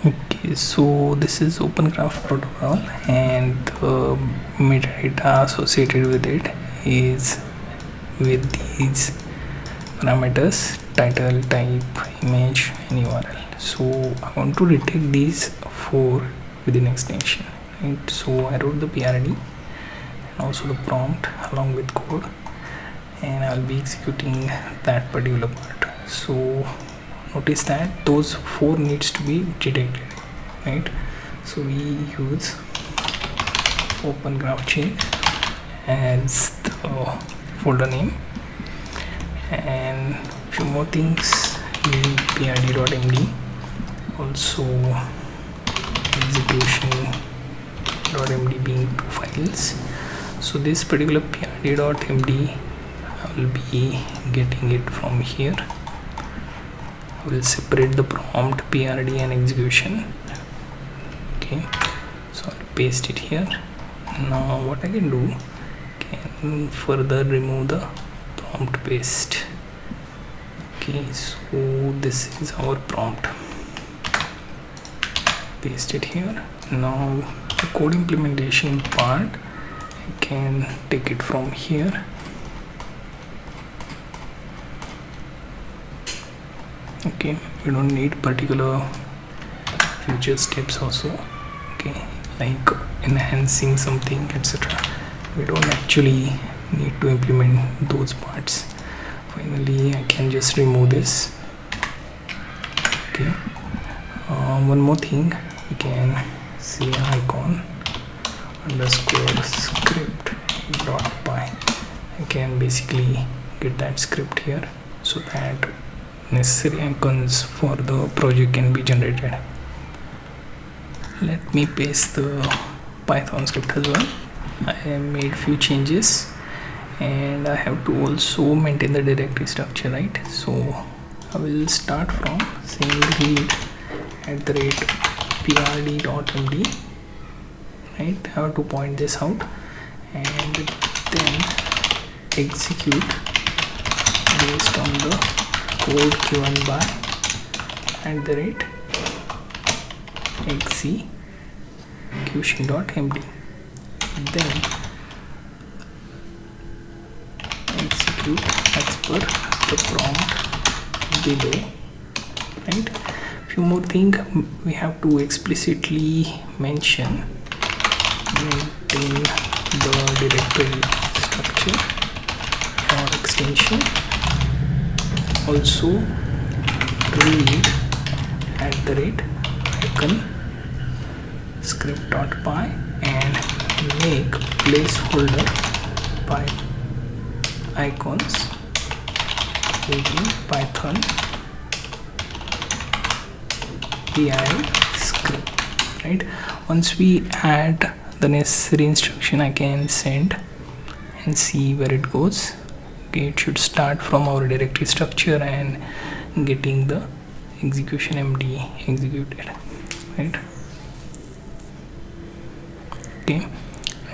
Okay, so this is OpenGraph protocol, and the metadata associated with it is with these parameters: title, type, image, and URL. So I want to detect these four within extension, right? So I wrote the PRD and also the prompt along with code, and I'll be executing that particular part. So notice that those four needs to be detected, right? So we use OpenGraph check as the folder name, and few more things: prd.md, also execution.md being two files. So this particular prd.md, I will be getting it from here. I will separate the prompt, PRD, and execution. Okay, so I'll paste it here. Now what I can do, can further remove the prompt paste. Okay, so this is our prompt. Paste it here. Now the code implementation part, I can take it from here. Okay, we don't need particular future steps also, okay, like enhancing something, etc. We don't actually need to implement those parts. Finally, I can just remove this. Okay, one more thing, we can see an icon underscore script dot py. I can basically get that script here so that necessary icons for the project can be generated. Let me paste the Python script as well. I have made few changes, and I have to also maintain the directory structure, right? So I will start from saying read @prd.md, right? I have to point this out, and then execute based on the code given by @execution.md. then execute as per the prompt below, right? Few more things we have to explicitly mention: maintain the directory structure or extension, also read @icon script.py, and make placeholder py icons using Python pi script, right? Once we add the necessary instruction, I can send and see where it goes. Okay, it should start from our directory structure and getting the execution MD executed, right? Okay,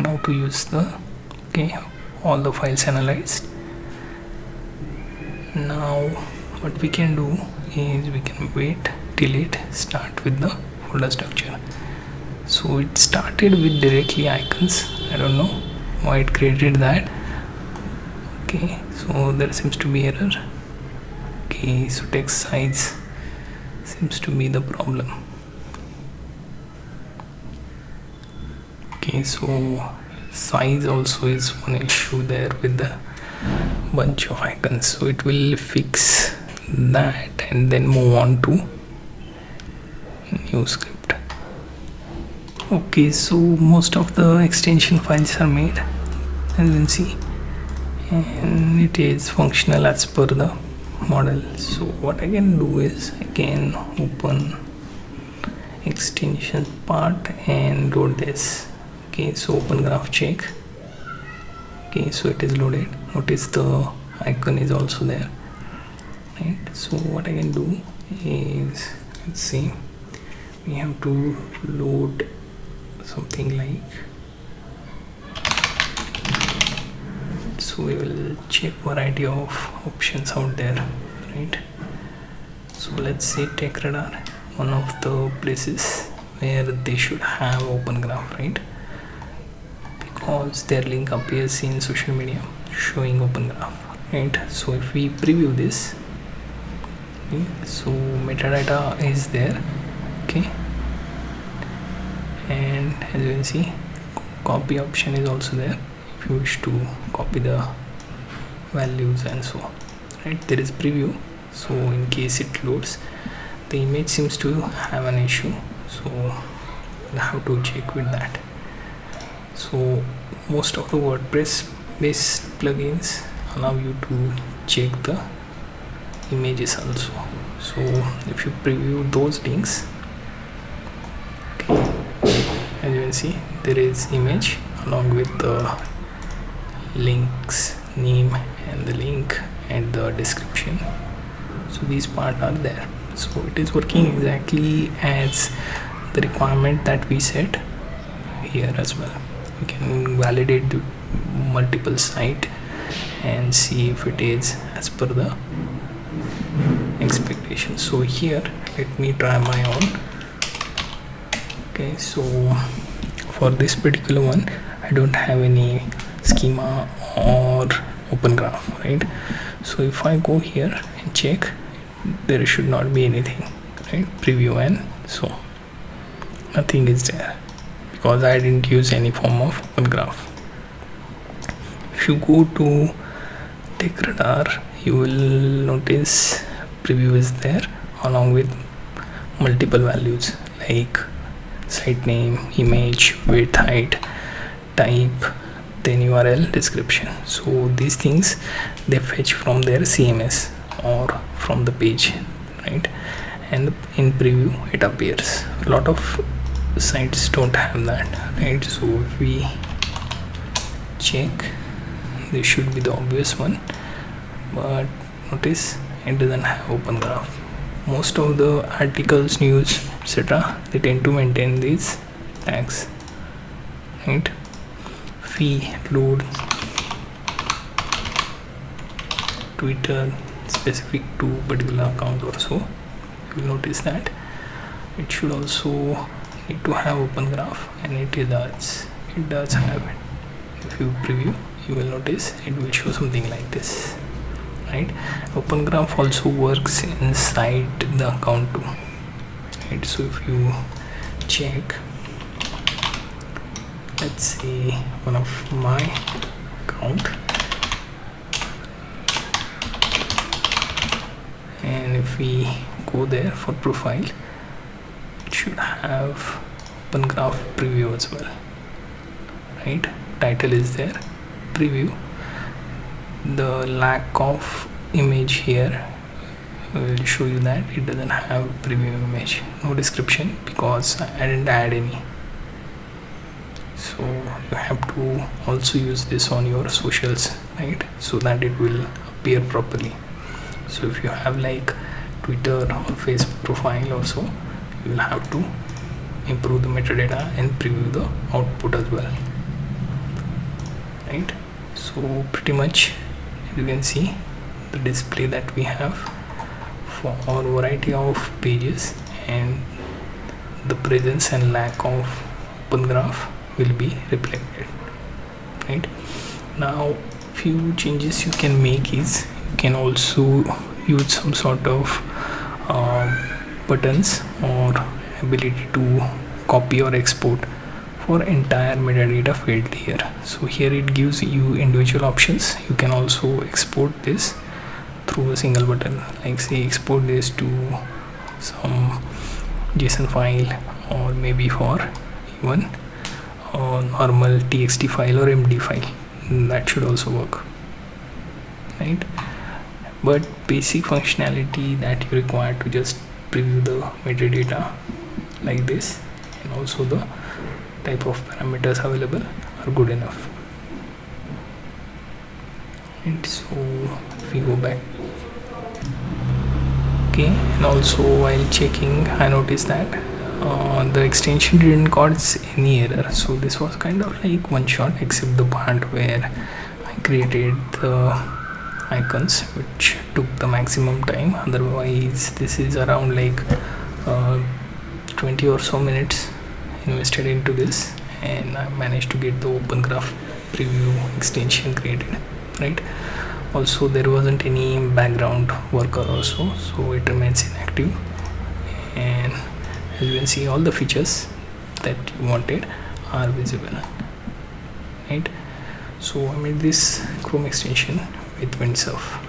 now to use the, okay, all the files analyzed. Now what we can do is we can wait till it start with the folder structure. So it started with directly icons. I don't know why it created that. Okay, so there seems to be error. Okay, so text size seems to be the problem. Okay, so size also is one issue there with the bunch of icons. So it will fix that and then move on to new script. Okay, so most of the extension files are made, as you can see, and it is functional as per the model. So what I can do is I can open extension part and load this. Okay, so OpenGraph check. Okay, so it is loaded. Notice the icon is also there, right? So what I can do is, let's see, we have to load something like, so we will check variety of options out there, right? So let's say tech radar. one of the places where they should have OpenGraph, right? Because their link appears in social media showing OpenGraph, right? So if we preview this, okay, so metadata is there, okay, and as you can see, copy option is also there if you wish to copy the values and so on, right? There is preview, so in case it loads, the image seems to have an issue, so we'll have to check with that. So most of the WordPress based plugins allow you to check the images also. So if you preview those links, okay, as you can see, there is image along with the links name and the link and the description. So these parts are there. So it is working exactly as the requirement that we set here as well. We can validate the multiple site and see if it is as per the expectation. So here, let me try my own. Okay, so for this particular one, I don't have any schema or OpenGraph, right? So if I go here and check, there should not be anything, right? Preview, and so nothing is there because I didn't use any form of OpenGraph. If you go to TechRadar, you will notice preview is there along with multiple values like site name, image, width, height, type, then URL, description. So these things they fetch from their CMS or from the page, right? And in preview it appears. A lot of sites don't have that, right? So if we check, this should be the obvious one, but notice it doesn't have OpenGraph. Most of the articles, news, etc., they tend to maintain these tags, right? If we load Twitter specific to particular account or so, you will notice that it should also need to have OpenGraph, and it does have it. If you preview, you will notice it will show something like this, right? OpenGraph also works inside the account too, right? So if you check, let's say one of my account, and if we go there for profile, it should have OpenGraph preview as well, right? Title is there, preview. The lack of image here will show you that it doesn't have preview image, no description because I didn't add any. So you have to also use this on your socials, right? So that it will appear properly. So if you have like Twitter or Facebook profile also, you will have to improve the metadata and preview the output as well, right? So pretty much you can see the display that we have for our variety of pages, and the presence and lack of OpenGraph will be reflected, right? Now few changes you can make is you can also use some sort of buttons or ability to copy or export for entire metadata field here. So here it gives you individual options. You can also export this through a single button, like say export this to some JSON file, or maybe for even a normal TXT file or MD file. That should also work, right? But basic functionality that you require to just preview the metadata like this, and also the type of parameters available are good enough. And so if we go back, okay, and also while checking I noticed that the extension didn't cause any error. So this was kind of like one shot, except the part where I created the icons, which took the maximum time. Otherwise this is around like 20 or so minutes invested into this, and I managed to get the OpenGraph preview extension created, right? Also, there wasn't any background worker also, so it remains inactive. And as you can see, all the features that you wanted are visible, right? So I made this Chrome extension with windsurf.